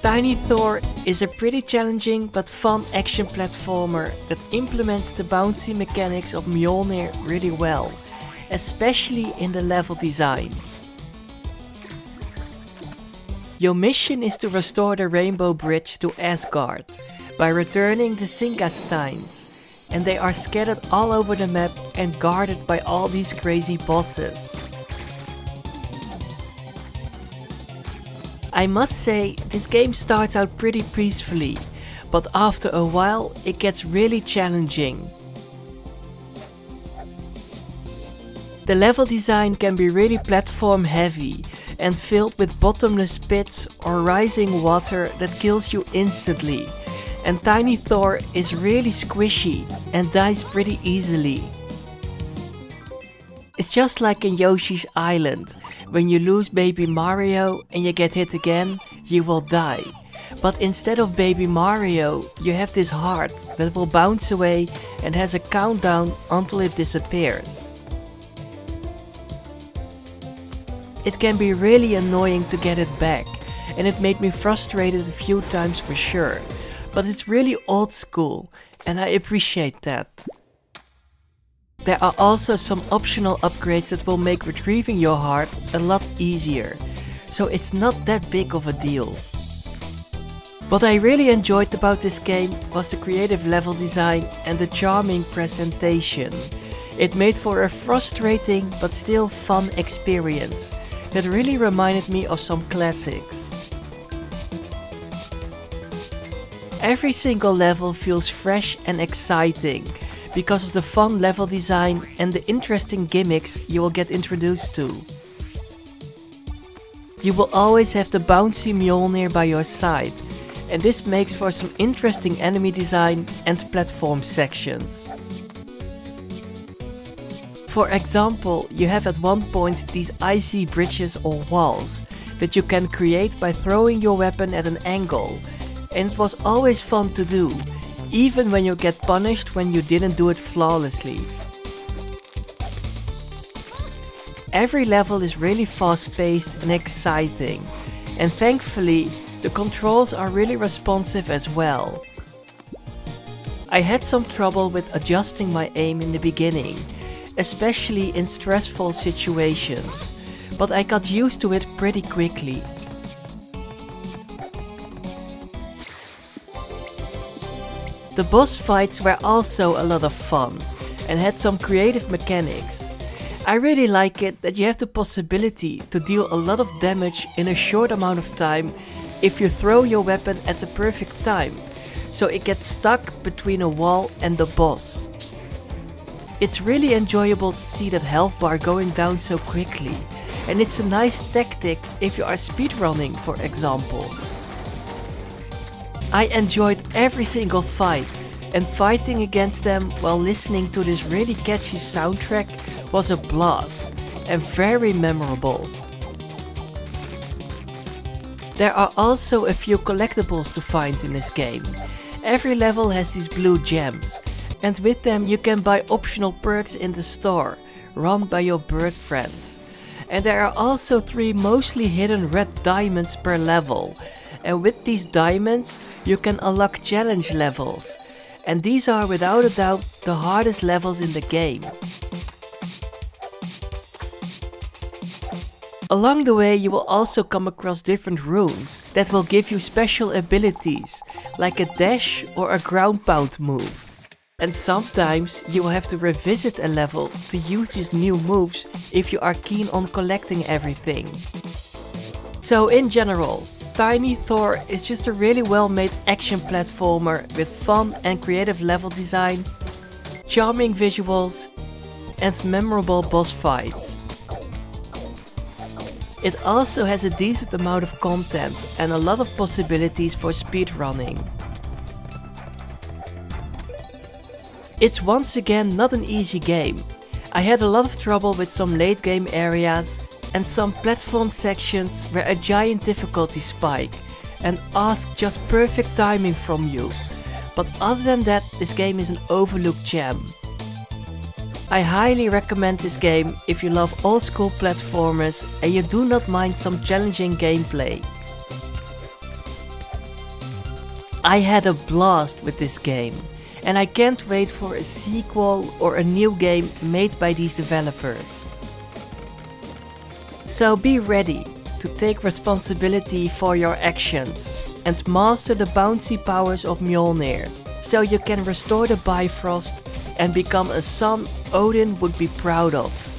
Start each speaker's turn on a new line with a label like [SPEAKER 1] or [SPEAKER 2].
[SPEAKER 1] Tiny Thor is a pretty challenging but fun action platformer that implements the bouncy mechanics of Mjolnir really well, especially in the level design. Your mission is to restore the Rainbow Bridge to Asgard by returning the Singasteins, and they are scattered all over the map and guarded by all these crazy bosses. I must say, this game starts out pretty peacefully, but after a while it gets really challenging. The level design can be really platform heavy and filled with bottomless pits or rising water that kills you instantly, and Tiny Thor is really squishy and dies pretty easily. It's just like in Yoshi's Island. When you lose Baby Mario and you get hit again, you will die. But instead of Baby Mario, you have this heart that will bounce away and has a countdown until it disappears. It can be really annoying to get it back, and it made me frustrated a few times for sure. But it's really old school, and I appreciate that. There are also some optional upgrades that will make retrieving your heart a lot easier, so it's not that big of a deal. What I really enjoyed about this game was the creative level design and the charming presentation. It made for a frustrating but still fun experience that really reminded me of some classics. Every single level feels fresh and exciting, because of the fun level design and the interesting gimmicks you will get introduced to. You will always have the bouncy Mjolnir by your side, and this makes for some interesting enemy design and platform sections. For example, you have at one point these icy bridges or walls that you can create by throwing your weapon at an angle, and it was always fun to do, even when you get punished when you didn't do it flawlessly. Every level is really fast-paced and exciting, and thankfully the controls are really responsive as well. I had some trouble with adjusting my aim in the beginning, especially in stressful situations, but I got used to it pretty quickly. The boss fights were also a lot of fun and had some creative mechanics. I really like it that you have the possibility to deal a lot of damage in a short amount of time if you throw your weapon at the perfect time, so it gets stuck between a wall and the boss. It's really enjoyable to see that health bar going down so quickly, and it's a nice tactic if you are speedrunning, for example. I enjoyed every single fight, and fighting against them while listening to this really catchy soundtrack was a blast and very memorable. There are also a few collectibles to find in this game. Every level has these blue gems, and with them you can buy optional perks in the store, run by your bird friends. And there are also 3 mostly hidden red diamonds per level. And with these diamonds, you can unlock challenge levels. And these are without a doubt the hardest levels in the game. Along the way you will also come across different runes that will give you special abilities, like a dash or a ground pound move. And sometimes you will have to revisit a level to use these new moves if you are keen on collecting everything. So in general, Tiny Thor is just a really well made action platformer with fun and creative level design, charming visuals, and memorable boss fights. It also has a decent amount of content and a lot of possibilities for speedrunning. It's once again not an easy game. I had a lot of trouble with some late game areas, and some platform sections were a giant difficulty spike and ask just perfect timing from you. But other than that, this game is an overlooked gem. I highly recommend this game if you love old school platformers and you do not mind some challenging gameplay. I had a blast with this game, and I can't wait for a sequel or a new game made by these developers. So be ready to take responsibility for your actions and master the bouncy powers of Mjolnir, so you can restore the Bifrost and become a son Odin would be proud of.